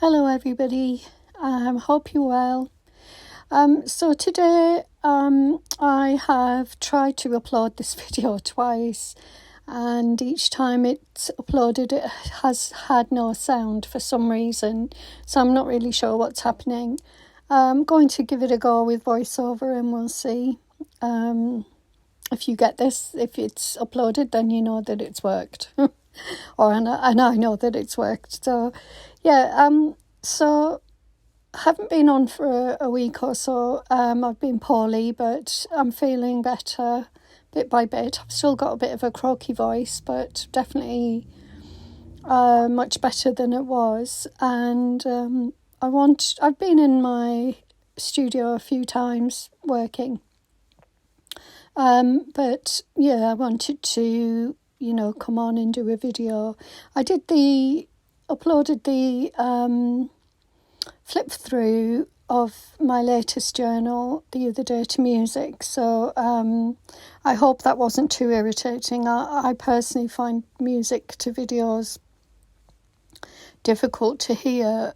Hello everybody, hope you're well. So today I have tried to upload this video twice, and each time it's uploaded it has had no sound for some reason, so I'm not really sure what's happening. I'm going to give it a go with voiceover and we'll see. If you get this, if it's uploaded, then you know that it's worked. And I know that it's worked. So yeah, so I haven't been on for a week or so. I've been poorly, but I'm feeling better bit by bit. I've still got a bit of a croaky voice, but definitely much better than it was. And I've been in my studio a few times working. But yeah, I wanted to, come on and do a video. I uploaded the flip through of my latest journal the other day to music. So I hope that wasn't too irritating. I personally find music to videos difficult to hear.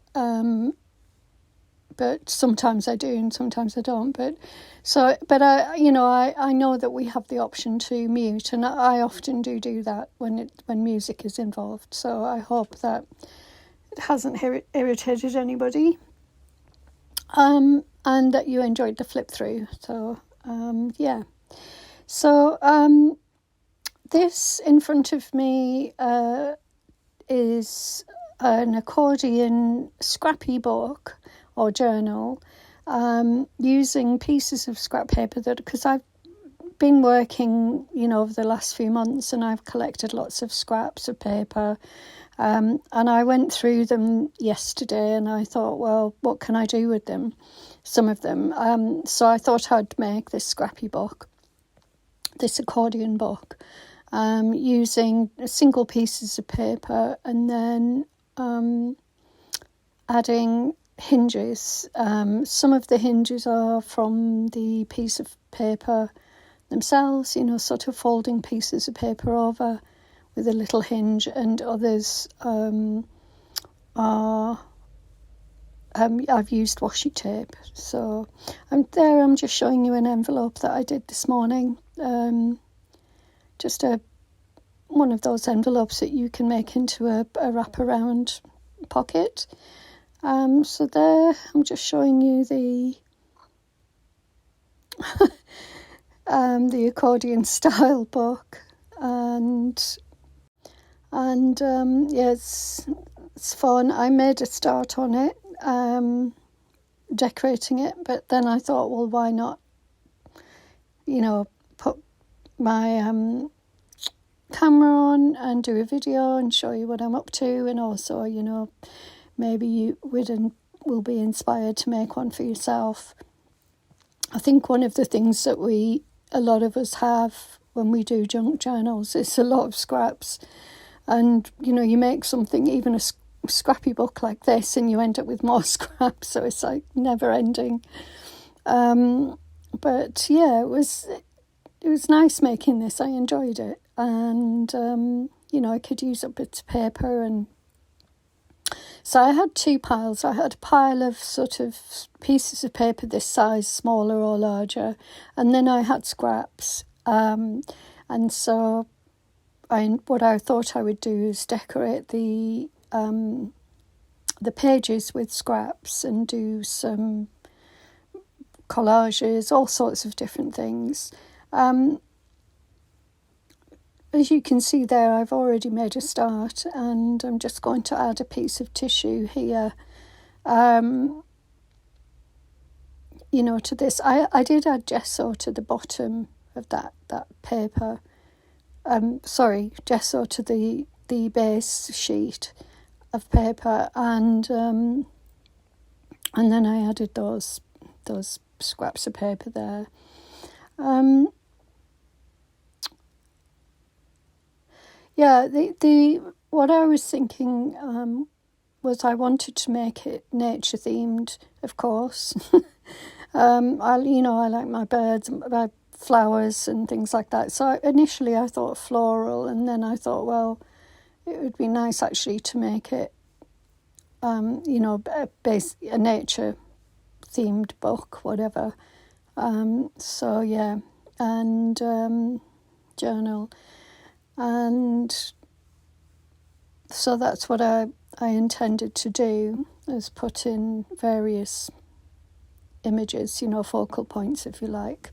But sometimes I do and sometimes I don't. But I know that we have the option to mute, and I often do that when music is involved. So I hope that it hasn't irritated anybody, and that you enjoyed the flip through. So yeah. So this in front of me is an accordion Scrappy book or journal, using pieces of scrap paper because I've been working, over the last few months, and I've collected lots of scraps of paper, and I went through them yesterday and I thought, well, what can I do with them? Some of them. So I thought I'd make this Scrappy book, this accordion book, using single pieces of paper and then adding hinges. Some of the hinges are from the piece of paper themselves, sort of folding pieces of paper over with a little hinge, and others are I've used washi tape. So I'm just showing you an envelope that I did this morning, just one of those envelopes that you can make into a wraparound pocket. So there, I'm just showing you the accordion style book, and yeah, it's fun. I made a start on it, decorating it, but then I thought, well, why not, put my camera on and do a video and show you what I'm up to, and also, maybe you will be inspired to make one for yourself. I think one of the things that a lot of us have when we do junk journals is a lot of scraps. And, you make something, even a scrappy book like this, and you end up with more scraps. So it's like never ending. But yeah, it was nice making this. I enjoyed it. And, I could use up bits of paper. And so I had two piles. I had a pile of sort of pieces of paper this size, smaller or larger, and then I had scraps. And so what I thought I would do is decorate the pages with scraps and do some collages, all sorts of different things. As you can see there, I've already made a start, and I'm just going to add a piece of tissue here, to this. I did add gesso to the bottom of that paper. Gesso to the base sheet of paper, and then I added those scraps of paper there. Yeah, what I was thinking was I wanted to make it nature themed, of course. I like my birds, my flowers and things like that. So initially I thought floral, and then I thought, well, it would be nice actually to make it you know, a nature themed book, whatever. So yeah, and journal, and so that's what I intended to do, is put in various images, you know, focal points, if you like.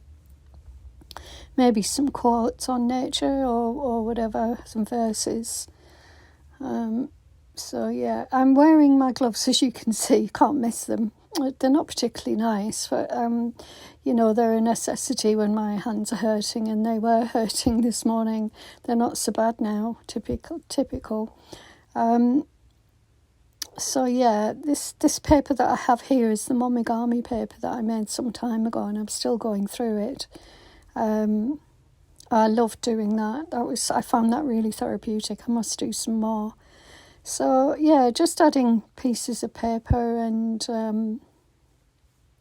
Maybe some quotes on nature or whatever, some verses. So yeah, I'm wearing my gloves, as you can see. You can't miss them. They're not particularly nice, but you know, they're a necessity when my hands are hurting, and they were hurting this morning. They're not so bad now. Typical. So yeah, this paper that I have here is the Momigami paper that I made some time ago, and I'm still going through it. I love doing that. I found that really therapeutic. I must do some more. So yeah, just adding pieces of paper and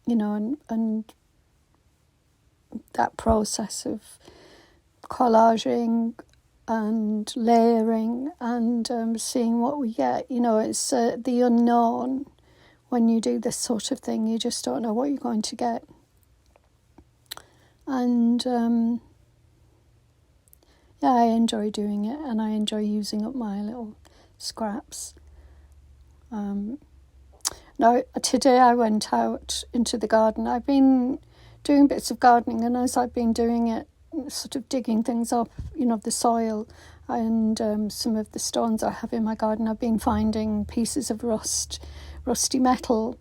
you know, and that process of collaging and layering and seeing what we get. You know, it's the unknown. When you do this sort of thing, you just don't know what you're going to get. And yeah, I enjoy doing it, and I enjoy using up my little scraps. Now, today I went out into the garden. I've been doing bits of gardening, and as I've been doing it, sort of digging things up, you know, the soil and some of the stones I have in my garden, I've been finding pieces of rusty metal,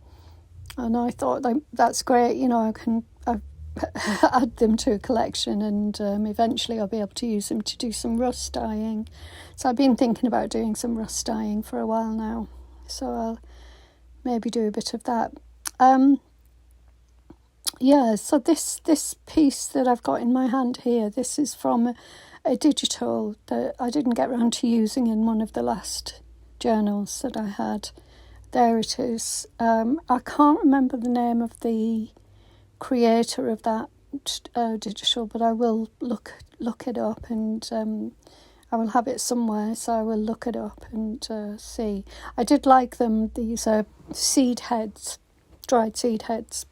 and I thought that's great, you know, I can add them to a collection, and eventually I'll be able to use them to do some rust dyeing. So I've been thinking about doing some rust dyeing for a while now, so I'll maybe do a bit of that. Yeah, so this piece that I've got in my hand here, this is from a digital that I didn't get around to using in one of the last journals that I had. There it is. I can't remember the name of the creator of that digital, but I will look it up, and I will have it somewhere, so I will look it up and see. I did like them. These are seed heads, dried seed heads,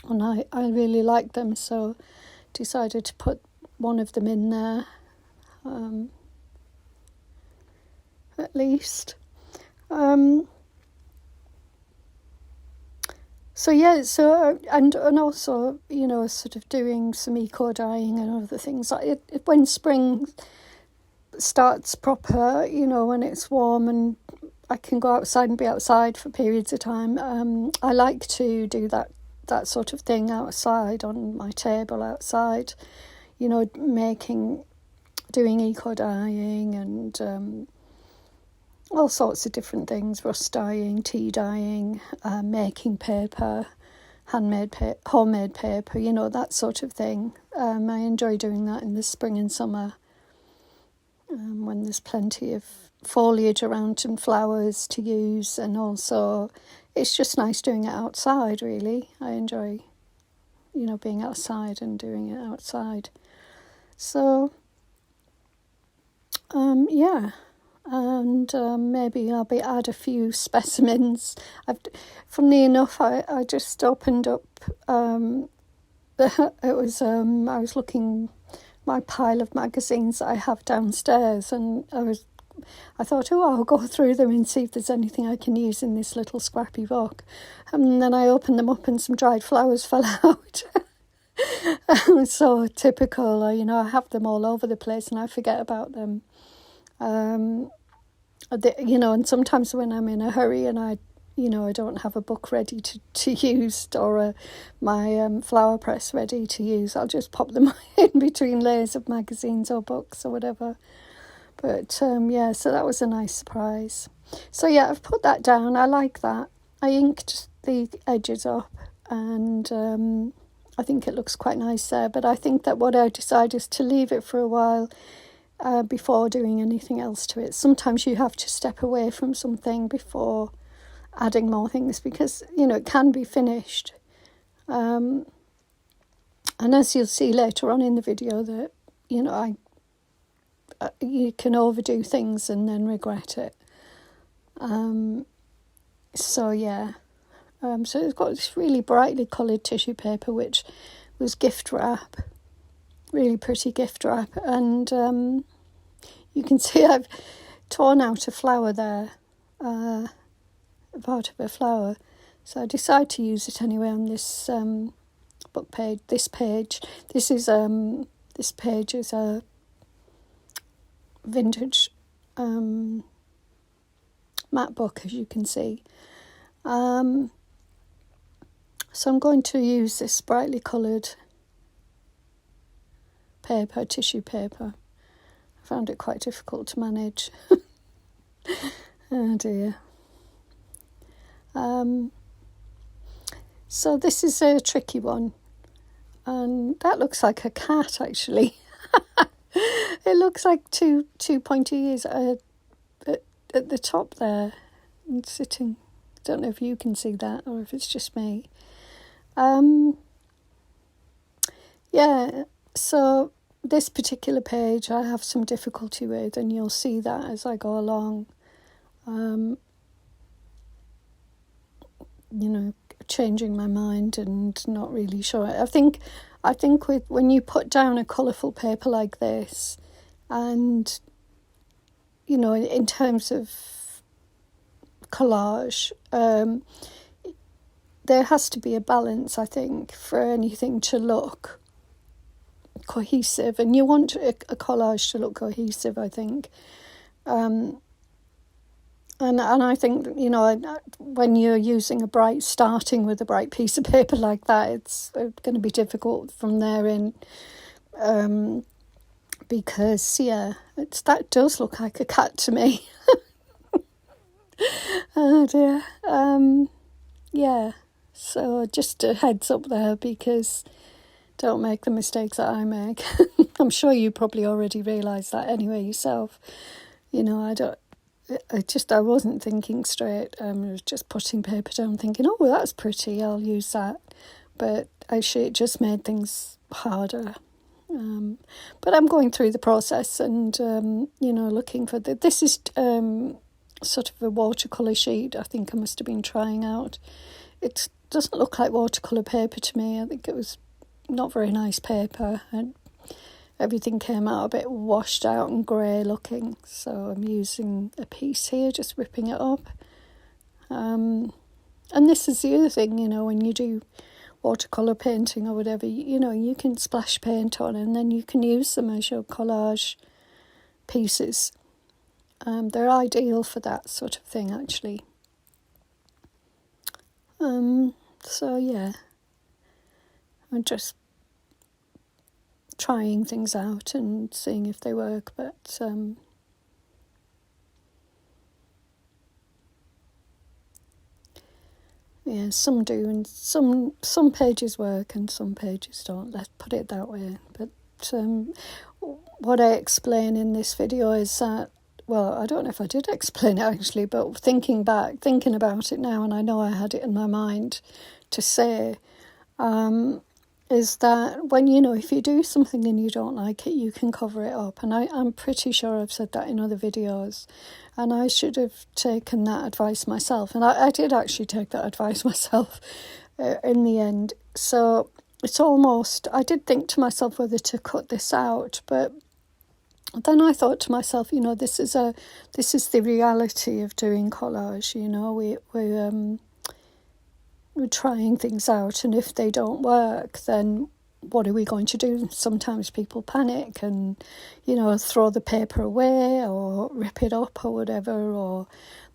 and I really liked them, so decided to put one of them in there, at least. So yeah, and also, you know, sort of doing some eco dyeing and other things. When spring starts proper, you know, when it's warm and I can go outside and be outside for periods of time, I like to do that sort of thing outside, on my table outside, you know, doing eco dyeing and all sorts of different things, rust dyeing, tea dyeing, making paper, homemade paper, you know, that sort of thing. I enjoy doing that in the spring and summer, when there's plenty of foliage around and flowers to use, and also it's just nice doing it outside, really. I enjoy, you know, being outside and doing it outside. So, yeah. And maybe I'll add a few specimens. Funnily enough, I just opened up. It was I was looking my pile of magazines that I have downstairs, and I thought, I'll go through them and see if there's anything I can use in this little scrappy book. And then I opened them up, and some dried flowers fell out. So typical, you know. I have them all over the place, and I forget about them. You know, and sometimes when I'm in a hurry and I don't have a book ready to use, or my flower press ready to use, I'll just pop them in between layers of magazines or books or whatever. But yeah, so that was a nice surprise. So yeah, I've put that down. I like that. I inked the edges up, and I think it looks quite nice there. But I think that what I decided is to leave it for a while before doing anything else to it. Sometimes you have to step away from something before adding more things, because, you know, it can be finished. And as you'll see later on in the video, that, you know, you can overdo things and then regret it. So yeah, so it's got this really brightly coloured tissue paper, which was gift wrap, really pretty gift wrap, and you can see I've torn out a flower there, part of a flower. So I decided to use it anyway on this book page. This page, this page is a vintage matte book, as you can see. So I'm going to use this brightly coloured paper, tissue paper. I found it quite difficult to manage. Oh dear. So this is a tricky one, and that looks like a cat actually. It looks like two pointy ears at the top there, and sitting. I don't know if you can see that or if it's just me. Yeah, so this particular page I have some difficulty with, and you'll see that as I go along. Changing my mind and not really sure. I think with when you put down a colourful paper like this, and in terms of collage, there has to be a balance, I think, for anything to look cohesive, and you want a collage to look cohesive, I think. And I think, when you're starting with a bright piece of paper like that, it's going to be difficult from there in, because, that does look like a cat to me. Oh dear. Yeah, so just a heads up there, because don't make the mistakes that I make. I'm sure you probably already realise that anyway yourself. I wasn't thinking straight. I was just putting paper down thinking, oh, well, that's pretty, I'll use that. But actually it just made things harder. But I'm going through the process and, looking for this is sort of a watercolour sheet I think I must have been trying out. It doesn't look like watercolour paper to me. I think it was not very nice paper, and everything came out a bit washed out and grey looking. So I'm using a piece here, just ripping it up. And this is the other thing, when you do watercolour painting or whatever, you can splash paint on and then you can use them as your collage pieces. They're ideal for that sort of thing, actually. So yeah, I'm just trying things out and seeing if they work, but some do, and some pages work and some pages don't. Let's put it that way. But what I explain in this video is that, well, I don't know if I did explain it actually, but thinking about it now, and I know I had it in my mind to say, is that when, if you do something and you don't like it, you can cover it up. And I'm pretty sure I've said that in other videos. And I should have taken that advice myself. And I did actually take that advice myself in the end. So it's almost, I did think to myself whether to cut this out. But then I thought to myself, this is the reality of doing collage. We're trying things out, and if they don't work, then what are we going to do? Sometimes people panic and, throw the paper away or rip it up or whatever.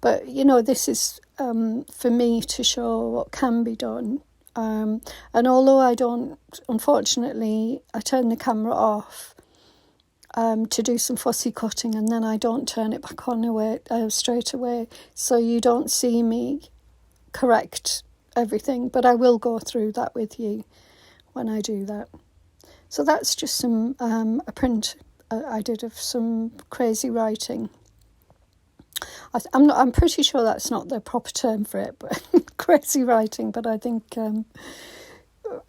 But this is for me to show what can be done. And although I don't, unfortunately, I turn the camera off to do some fussy cutting, and then I don't turn it back on straight away, so you don't see me correct everything, but I will go through that with you when I do that. So that's just some a print I did of some crazy writing. I'm pretty sure that's not the proper term for it, but crazy writing. But I think I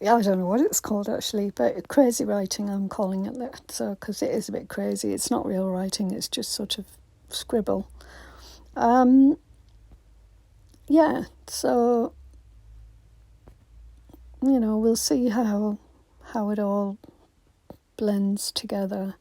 don't know what it's called actually, but crazy writing I'm calling it that. So because it is a bit crazy, it's not real writing; it's just sort of scribble. yeah, so, we'll see how it all blends together,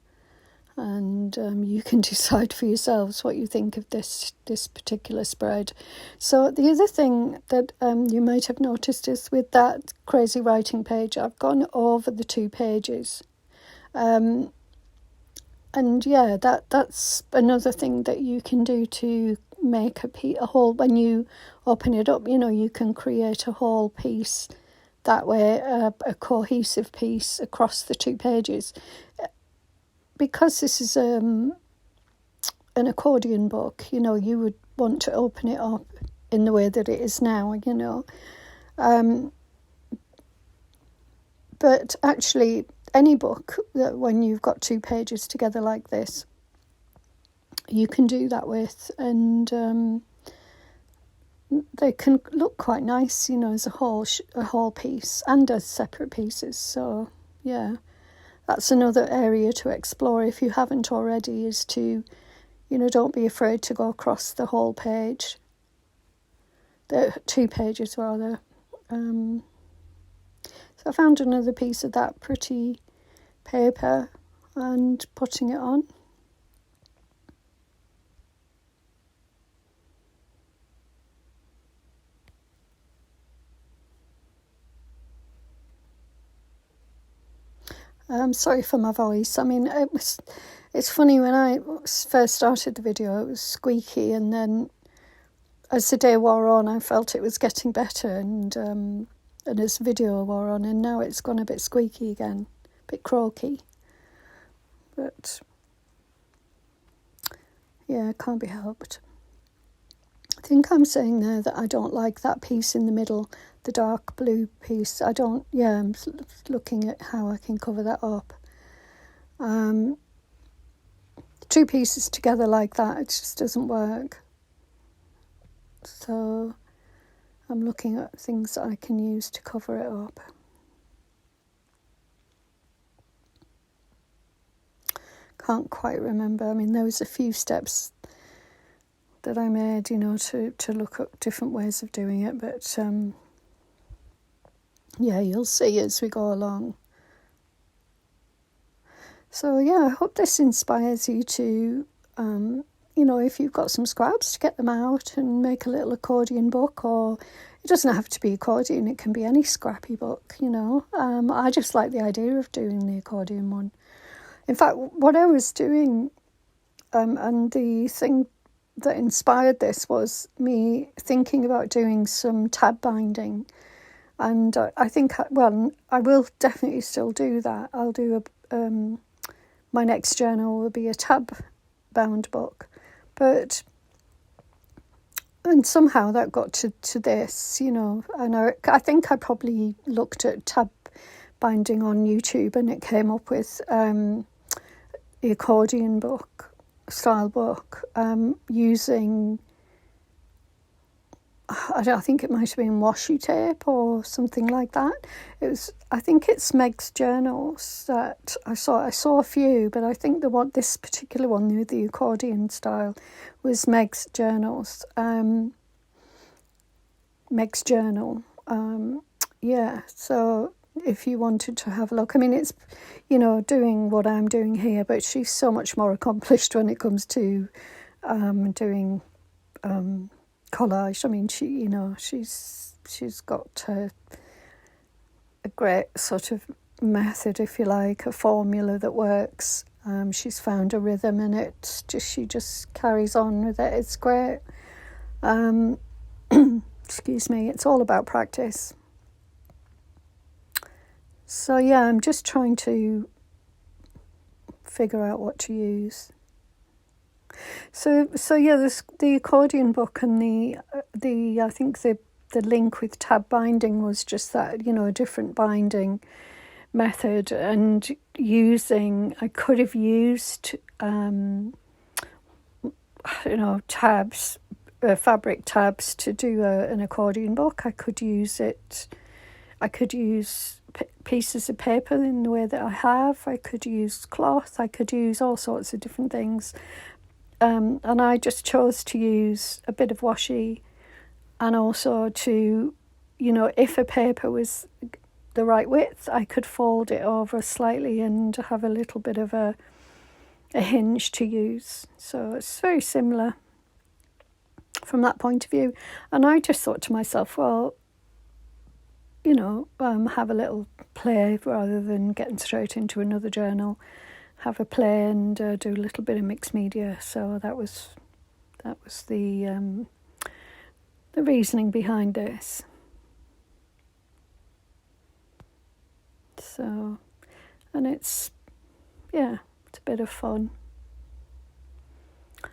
and you can decide for yourselves what you think of this particular spread. So the other thing that you might have noticed is with that crazy writing page, I've gone over the 2 pages. And yeah, that's another thing that you can do to make a whole, when you open it up, you can create a whole piece that way, a cohesive piece across the 2 pages. Because this is an accordion book, you would want to open it up in the way that it is now, But actually, any book, that when you've got 2 pages together like this, you can do that with, and they can look quite nice, as a whole piece and as separate pieces. So yeah, that's another area to explore if you haven't already, is to, don't be afraid to go across the whole page, the 2 pages rather. So I found another piece of that pretty paper and putting it on. Sorry for my voice. I mean, it's funny, when I first started the video, it was squeaky, and then as the day wore on, I felt it was getting better, and as the video wore on, and now it's gone a bit squeaky again, a bit croaky. But yeah, it can't be helped. I think I'm saying there that I don't like that piece in the middle, the dark blue piece. I'm looking at how I can cover that up. 2 pieces together like that, it just doesn't work. So I'm looking at things that I can use to cover it up. Can't quite remember. I mean, there was a few steps that I made, to look at different ways of doing it, but yeah, you'll see as we go along. So yeah, I hope this inspires you to, if you've got some scraps, to get them out and make a little accordion book. Or it doesn't have to be accordion, it can be any scrappy book, I just like the idea of doing the accordion one. In fact, what I was doing, and the thing that inspired this, was me thinking about doing some tab binding. And I think, I will definitely still do that. I'll do my next journal will be a tab bound book. And somehow that got to this, and I think I probably looked at tab binding on YouTube, and it came up with the accordion book, style book, using, I think it might have been washi tape or something like that. I think it's Meg's journals that I saw. I saw a few, but I think this particular one, the accordion style, was Meg's journals. Meg's journal. Yeah, so if you wanted to have a look, I mean, it's, doing what I'm doing here, but she's so much more accomplished when it comes to doing collage. I mean, she's got a great sort of method, if you like, a formula that works. She's found a rhythm in it. She just carries on with it. It's great. Excuse me. It's all about practice. So yeah, I'm just trying to figure out what to use. So yeah, the accordion book, and the I think the link with tab binding was just that, a different binding method, and I could have used tabs, fabric tabs, to do an accordion book. I could use pieces of paper in the way that I have. I could use cloth. I could use all sorts of different things. And I just chose to use a bit of washi and also to, if a paper was the right width, I could fold it over slightly and have a little bit of a hinge to use. So it's very similar from that point of view. And I just thought to myself, well, have a little play rather than getting straight into another journal. Have a play and do a little bit of mixed media. So that was the reasoning behind this. So, and it's a bit of fun.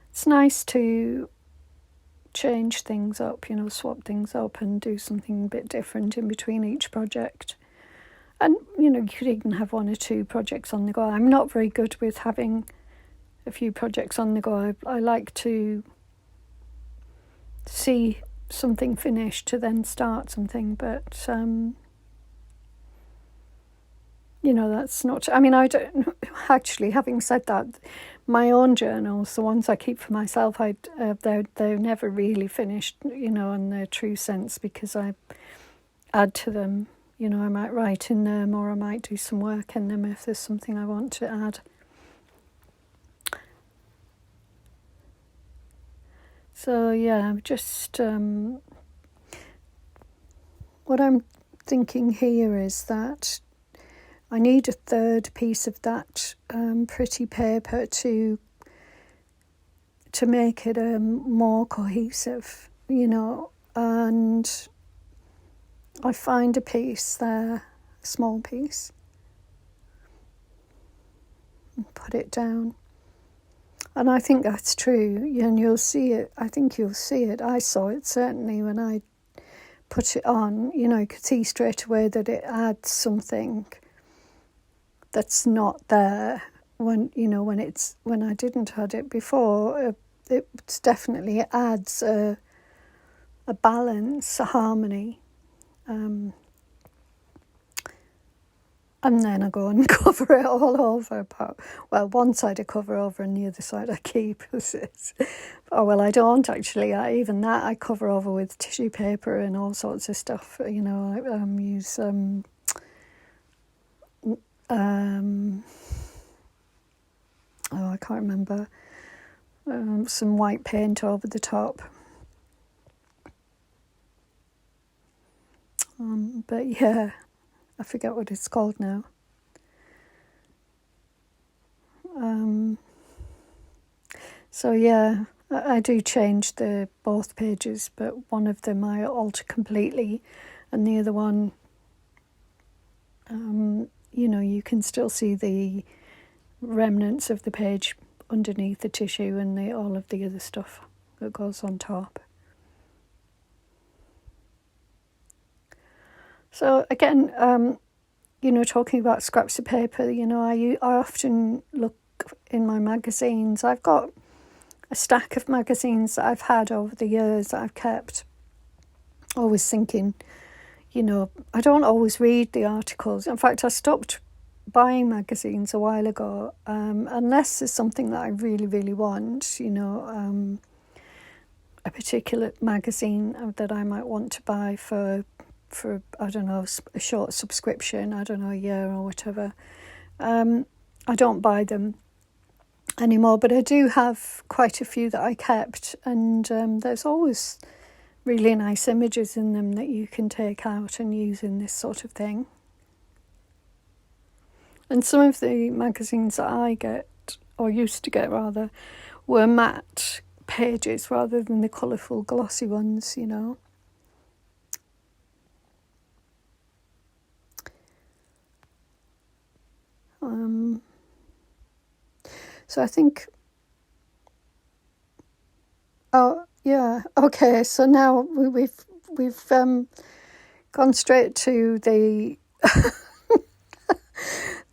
It's nice to change things up, swap things up and do something a bit different in between each project. And, you could even have one or two projects on the go. I'm not very good with having a few projects on the go. I like to see something finished to then start something, but that's not. I mean, I don't actually. Having said that, my own journals, the ones I keep for myself, they're never really finished, in their true sense, because I add to them. I might write in them, or I might do some work in them if there's something I want to add. So just what I'm thinking here is that I need a third piece of that pretty paper to make it more cohesive, and I find a piece there, a small piece, and put it down. And I think that's true, and you'll see it. I think you'll see it. I saw it certainly when I put it on. You could see straight away that it adds something that's not there when I didn't add it before. It definitely adds a balance, a harmony. And then I go and cover it all over. One side I cover over and the other side I keep. I don't actually. I cover over with tissue paper and all sorts of stuff. I use I can't remember. Some white paint over the top. But I forget what it's called now. I do change both pages, but one of them I alter completely, and the other one, you can still see the remnants of the page underneath the tissue and all of the other stuff that goes on top. So again, talking about scraps of paper, I often look in my magazines. I've got a stack of magazines that I've had over the years that I've kept. Always thinking, I don't always read the articles. In fact, I stopped buying magazines a while ago, unless there's something that I really, really want, a particular magazine that I might want to buy for I don't know, a short subscription, I don't know, a year or whatever. I don't buy them anymore, but I do have quite a few that I kept, and there's always really nice images in them that you can take out and use in this sort of thing. And some of the magazines that I get, or used to get rather, were matte pages rather than the colourful glossy ones, So I think, okay. So now we've gone straight to the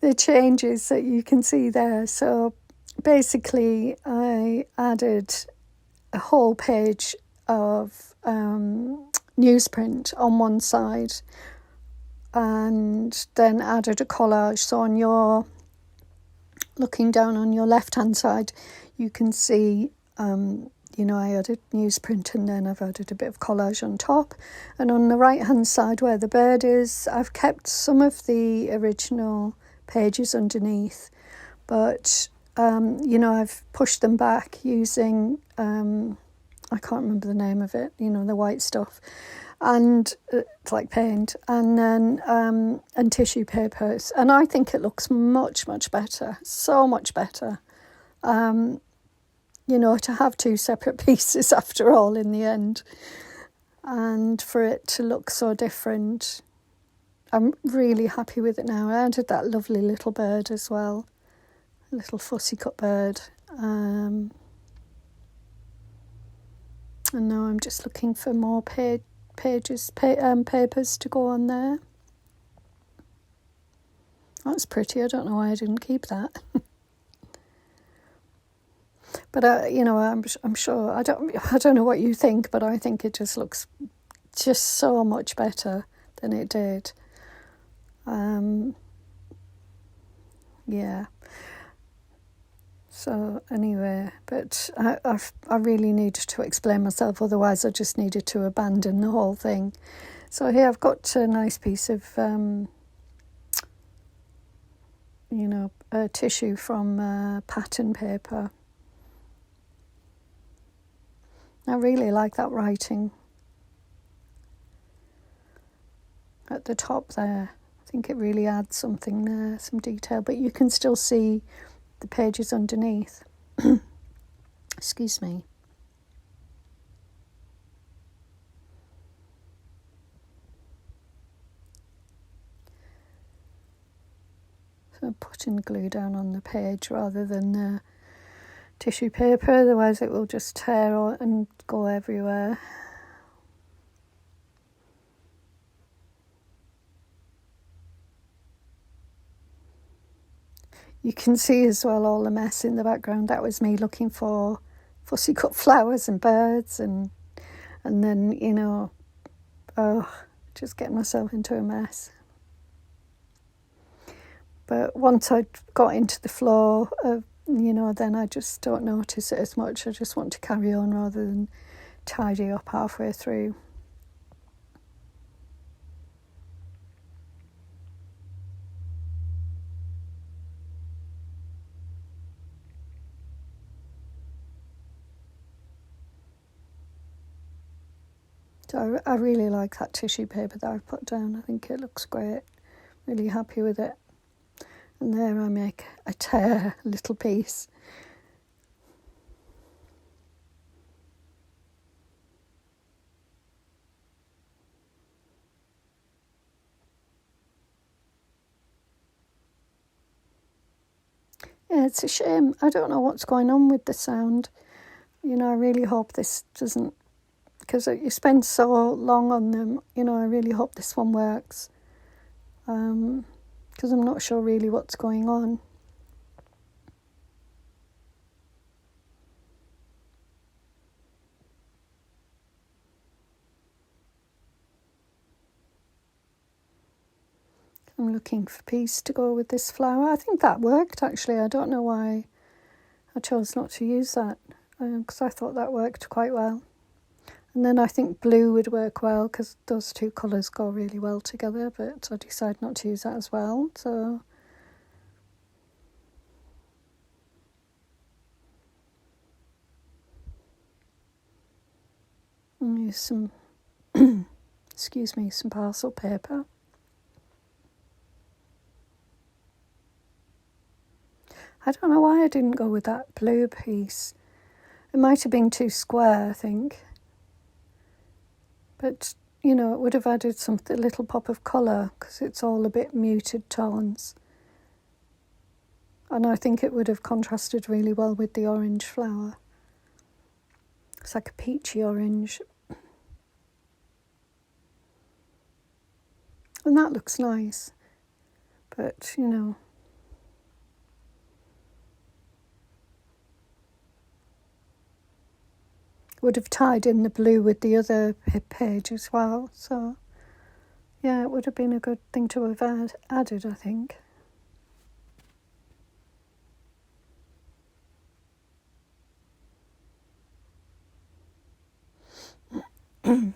the changes that you can see there. So basically, I added a whole page of newsprint on one side, and then added a collage. So on your looking down on your left hand side, you can see I added newsprint and then I've added a bit of collage on top. And on the right hand side where the bird is, I've kept some of the original pages underneath, but I've pushed them back using I can't remember the name of it, the white stuff, and it's like paint, and then and tissue papers, and I think it looks much better, so much better. To have two separate pieces after all in the end, and for it to look so different. I'm really happy with it now. I added that lovely little bird as well, a little fussy cut bird. And now I'm just looking for more papers to go on there. That's pretty. I don't know why I didn't keep that. But I'm sure I don't know what you think, but I think it just looks just so much better than it did. Yeah. So anyway, but I really needed to explain myself, otherwise I just needed to abandon the whole thing. So here I've got a nice piece of tissue from pattern paper. I really like that writing at the top there. I think it really adds something there, some detail, but you can still see the pages underneath. Excuse me. So I'm putting glue down on the page rather than tissue paper, otherwise it will just tear and go everywhere. You can see as well all the mess in the background. That was me looking for fussy cut flowers and birds and then, just getting myself into a mess. But once I got into the flow of then I just don't notice it as much. I just want to carry on rather than tidy up halfway through. So I really like that tissue paper that I've put down. I think it looks great. Really happy with it. And there I make a tear little piece. Yeah, it's a shame. I don't know what's going on with the sound. I really hope this doesn't, because you spend so long on them, I really hope this one works. Because I'm not sure really what's going on. I'm looking for peace to go with this flower. I think that worked actually. I don't know why I chose not to use that, because I thought that worked quite well. And then I think blue would work well because those two colours go really well together, but I decided not to use that as well. So I'll use some, some parcel paper. I don't know why I didn't go with that blue piece. It might have been too square, I think. But, it would have added a little pop of colour because it's all a bit muted tones. And I think it would have contrasted really well with the orange flower. It's like a peachy orange. And that looks nice. But, would have tied in the blue with the other page as well. So, yeah, it would have been a good thing to have added, I think.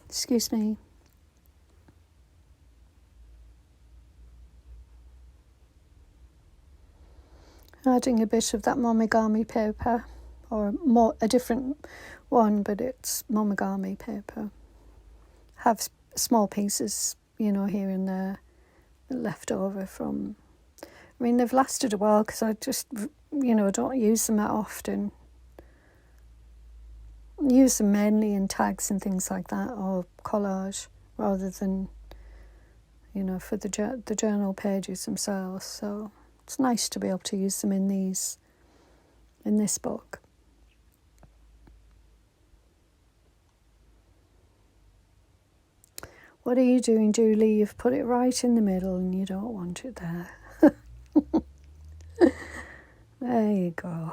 Excuse me. Adding a bit of that momigami paper, or a different one, but it's momigami paper. Have small pieces, here and there, left over from. I mean, they've lasted a while because I just, don't use them that often. I use them mainly in tags and things like that, or collage, rather than, for the journal pages themselves. So it's nice to be able to use them in this book. What are you doing, Julie? You've put it right in the middle and you don't want it there. There you go.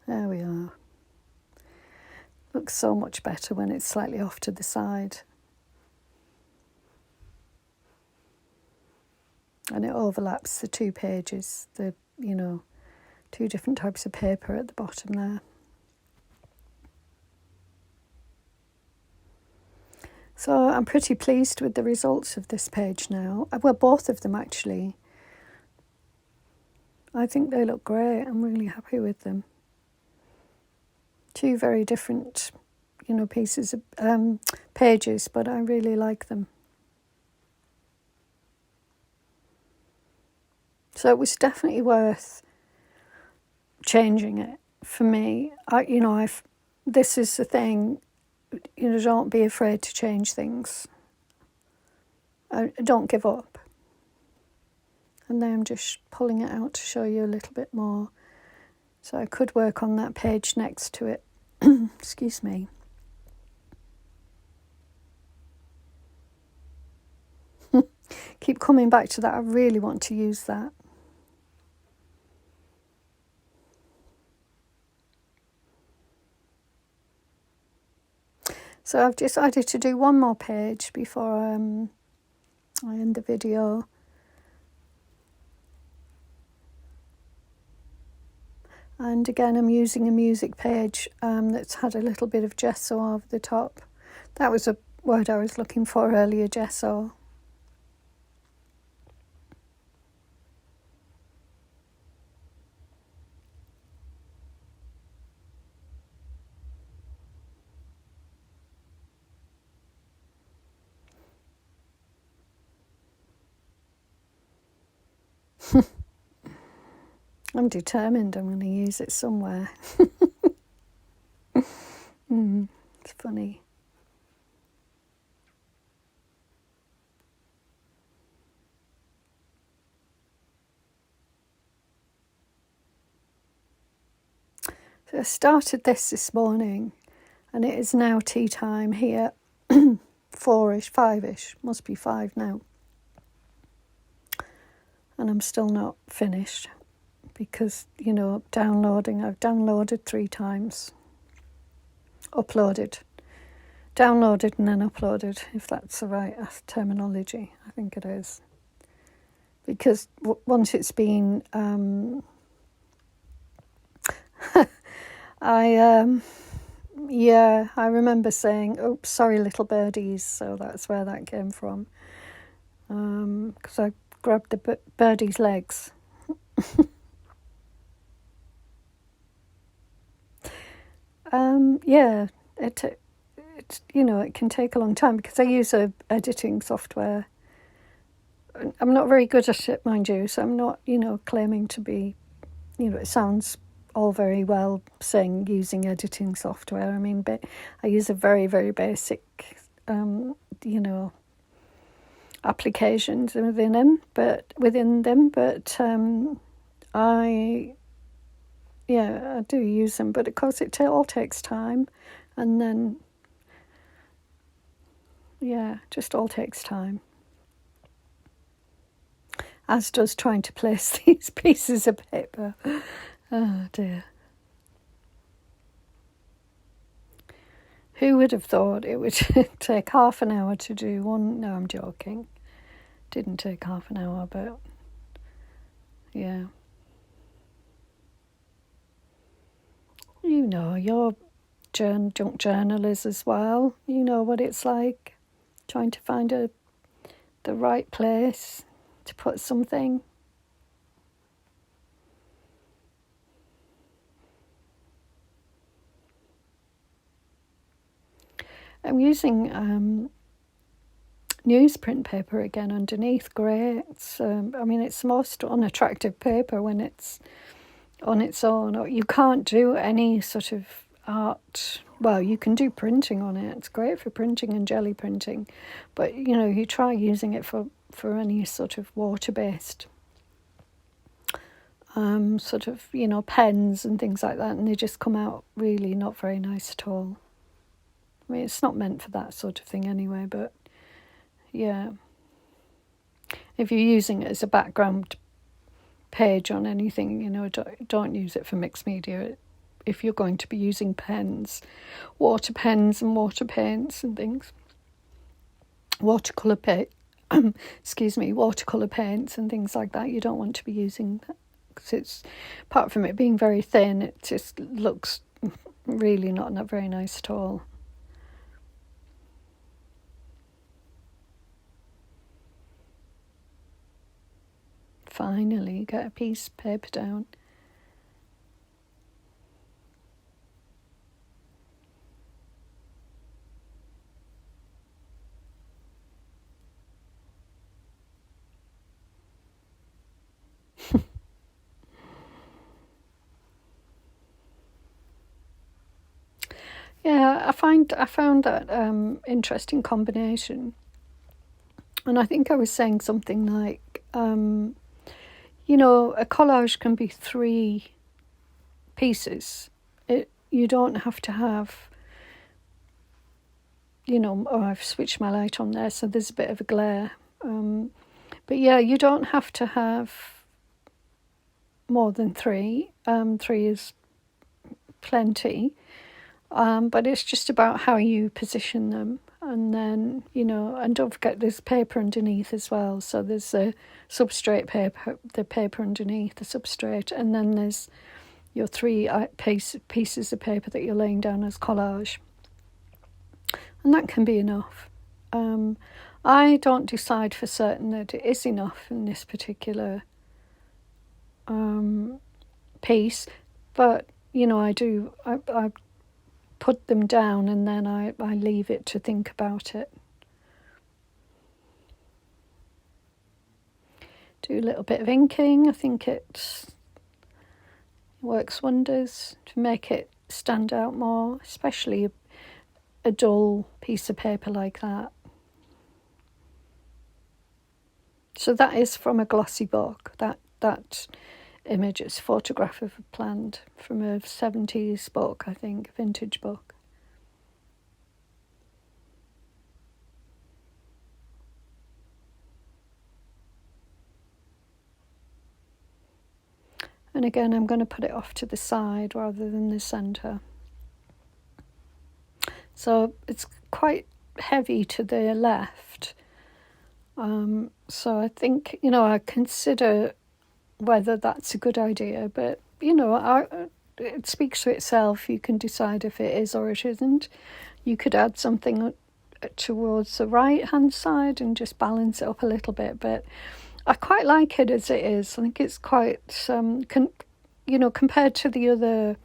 There we are. Looks so much better when it's slightly off to the side. And it overlaps the two pages, two different types of paper at the bottom there. So I'm pretty pleased with the results of this page now. Well, both of them actually. I think they look great. I'm really happy with them. Two very different, pieces of pages, but I really like them. So it was definitely worth changing it for me. This is the thing. Don't be afraid to change things. Don't give up. And then I'm just pulling it out to show you a little bit more. So I could work on that page next to it. Excuse me. Keep coming back to that. I really want to use that. So I've decided to do one more page before I end the video. And again, I'm using a music page that's had a little bit of gesso over the top. That was a word I was looking for earlier, gesso. I'm determined I'm going to use it somewhere. It's funny. So I started this morning, and it is now tea time here. 4ish, 5ish, must be 5 now. And I'm still not finished because, downloading, I've downloaded 3 times. Uploaded. Downloaded and then uploaded, if that's the right terminology. I think it is. Because once it's been... I remember saying, oops, sorry, little birdies. So that's where that came from. Because I grabbed the birdie's legs. It can take a long time because I use a editing software. I'm not very good at it, mind you, so I'm not, claiming to be, it sounds all very well saying using editing software. I mean, but I use a very, very basic, applications within them, but I do use them, but of course it all takes time, and then just all takes time, as does trying to place these pieces of paper. Oh dear. Who would have thought it would take half an hour to do one? No, I'm joking. Didn't take half an hour, but yeah. you know, you're junk journalers as well. You know what it's like trying to find the right place to put something. I'm using newsprint paper again underneath, grey. It's, I mean, it's the most unattractive paper when it's on its own. Or you can't do any sort of art. Well, you can do printing on it. It's great for printing and jelly printing. But, you know, you try using it for any sort of water-based sort of, you know, pens and things like that, and they just come out really not very nice at all. I mean, it's not meant for that sort of thing anyway, but yeah. If you're using it as a background page on anything, you know, don't use it for mixed media. If you're going to be using pens, water pens and water paints and things, watercolour paints and things like that, you don't want to be using that, because it's, apart from it being very thin, it just looks really not very nice at all. Finally, get a piece of paper down. Yeah, I found that interesting combination, and I think I was saying something like, you know, a collage can be 3 pieces. You don't have to have, you know. Oh, I've switched my light on there, so there's a bit of a glare. But yeah, you don't have to have more than 3. 3 is plenty. But it's just about how you position them. And then, you know, and don't forget there's paper underneath as well. So there's a substrate paper, the paper underneath the substrate, and then there's your 3 pieces of paper that you're laying down as collage. And that can be enough. I don't decide for certain that it is enough in this particular piece, but, you know, I put them down and then I leave it to think about it. Do a little bit of inking. I think it works wonders to make it stand out more, especially a dull piece of paper like that. So that is from a glossy book. That image is a photograph of a plant from a 70s book, I think, vintage book. And again, I'm going to put it off to the side rather than the centre. So it's quite heavy to the left. So I think, you know, I consider whether that's a good idea, but, you know, it speaks for itself. You can decide if it is or it isn't. You could add something towards the right-hand side and just balance it up a little bit, but I quite like it as it is. I think it's quite, you know, compared to the other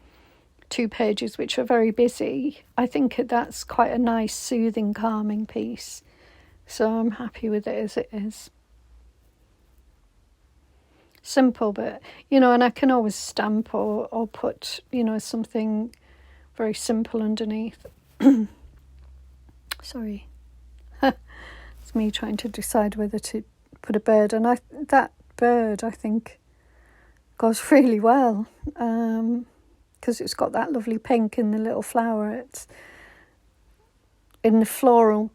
2 pages, which are very busy, I think that's quite a nice, soothing, calming piece. So I'm happy with it as it is. Simple, but, you know, and I can always stamp or put, you know, something very simple underneath. Sorry. It's me trying to decide whether to put a bird, and that bird, I think, goes really well, because it's got that lovely pink in the little flower. It's in the floral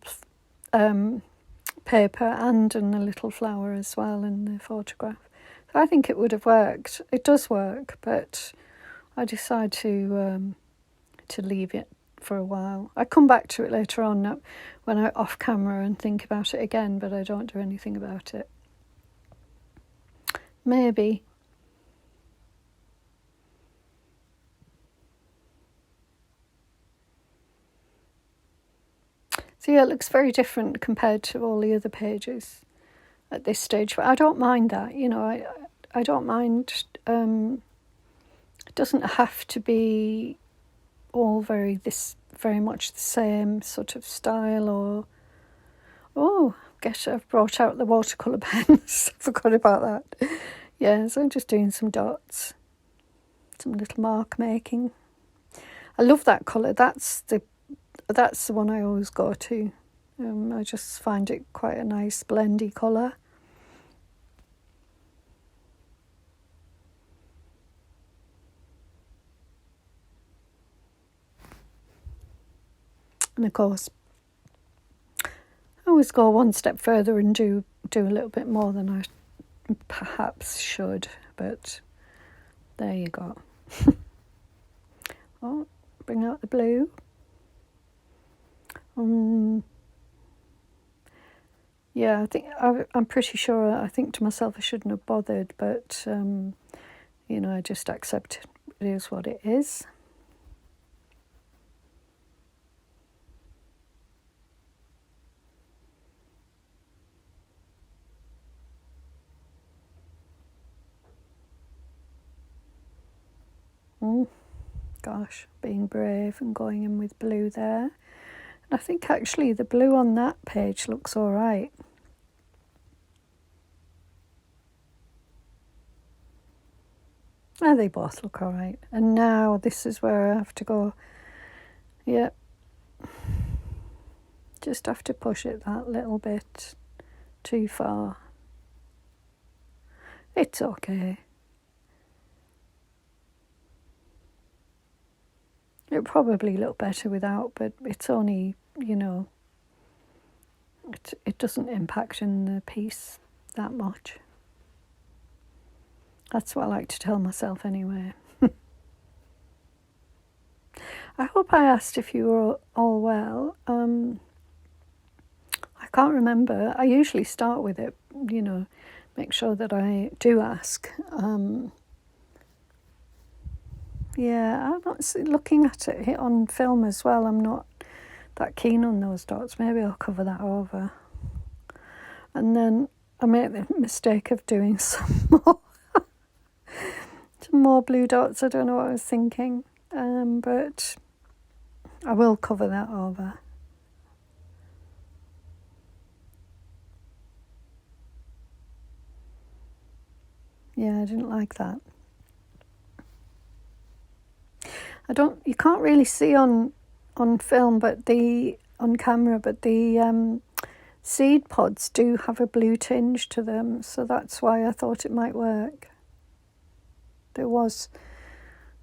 paper and in the little flower as well in the photograph. So I think it would have worked. It does work, but I decide to leave it for a while. I come back to it later on when I'm off camera and think about it again, but I don't do anything about it. Maybe. So yeah, it looks very different compared to all the other pages at this stage. But I don't mind that, you know, I don't mind. It doesn't have to be all very much the same sort of style. Or I've brought out the watercolour pens. I forgot about that. Yeah, so I'm just doing some dots, some little mark making. I love that colour. That's the one I always go to. I just find it quite a nice blendy colour. And of course, I always go one step further and do a little bit more than I perhaps should, but there you go. Oh, bring out the blue. Yeah, I'm pretty sure. I think to myself I shouldn't have bothered, but you know, I just accept it is what it is. Gosh, being brave and going in with blue there. And I think actually the blue on that page looks all right. They both look all right. And now this is where I have to go. Yep. Just have to push it that little bit too far. It's okay. It'll probably look better without, but it's only, you know, it doesn't impact in the piece that much. That's what I like to tell myself anyway. I hope I asked if you were all well. I can't remember. I usually start with it, you know, make sure that I do ask. Yeah, I'm not looking at it on film as well. I'm not that keen on those dots. Maybe I'll cover that over. And then I made the mistake of doing some more blue dots. I don't know what I was thinking, but I will cover that over. Yeah, I didn't like that. You can't really see on film, but on camera, but the seed pods do have a blue tinge to them, so that's why I thought it might work. There was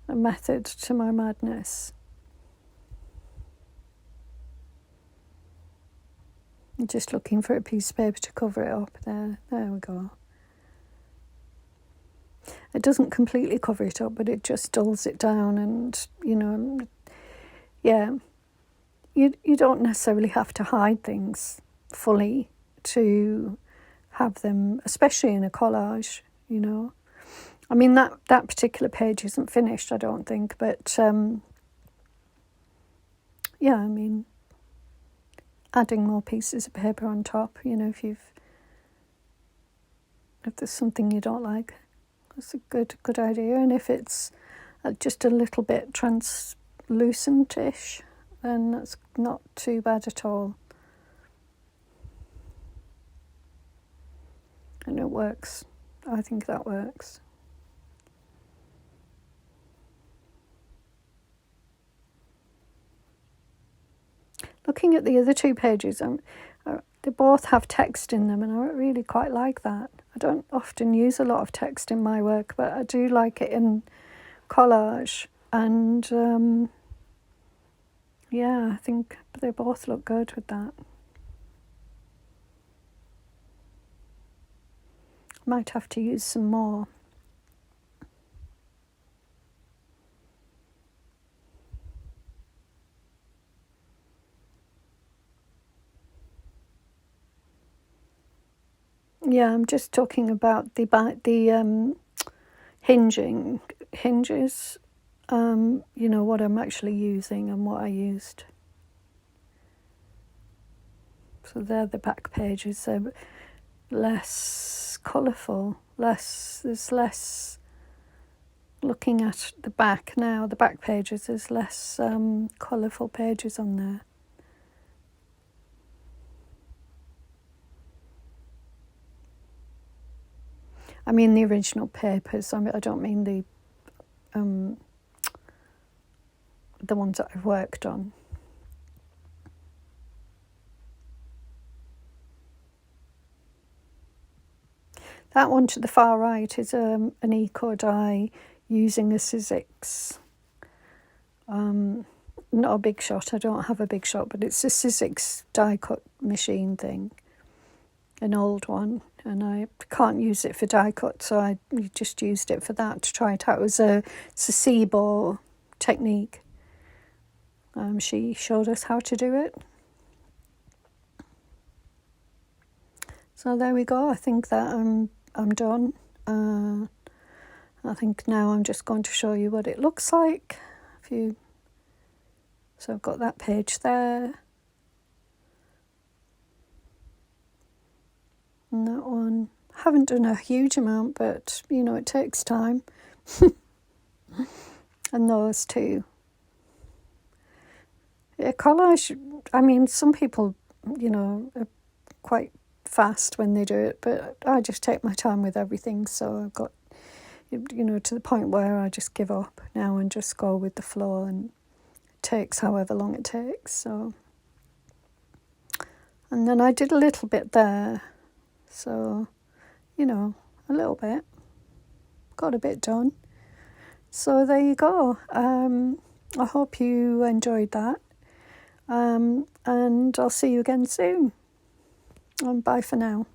a method to my madness. I'm just looking for a piece of paper to cover it up there. There we go. It doesn't completely cover it up, but it just dulls it down, and, you know, yeah, you don't necessarily have to hide things fully to have them, especially in a collage, you know. I mean, that particular page isn't finished, I don't think, but yeah, I mean, adding more pieces of paper on top, you know, if there's something you don't like, that's a good idea. And if it's just a little bit translucent-ish, then that's not too bad at all. And it works. I think that works. Looking at the other two pages, they both have text in them, and I really quite like that. I don't often use a lot of text in my work, but I do like it in collage. And yeah, I think they both look good with that. Might have to use some more. Yeah, I'm just talking about the hinges, you know, what I'm actually using and what I used. So they're the back pages. They're less colourful, there's less, looking at the back now, the back pages, there's less colourful pages on there. I mean the original papers, I don't mean the ones that I've worked on. That one to the far right is an eco die using a Sizzix. Not a big shot, I don't have a big shot, but it's a Sizzix die cut machine thing, an old one, and I can't use it for die cut, so I just used it for that to try it out. It was a SIBO technique. She showed us how to do it. So there we go. I think that I'm done. I think now I'm just going to show you what it looks like. So I've got that page there. And that one. I haven't done a huge amount, but it takes time. And those two. Yeah, collage, I mean, some people, are quite fast when they do it, but I just take my time with everything. So I've got, to the point where I just give up now and just go with the flow, and it takes however long it takes. So, and then I did a little bit there. So, a little bit. Got a bit done. So there you go. I hope you enjoyed that. And I'll see you again soon. Bye for now.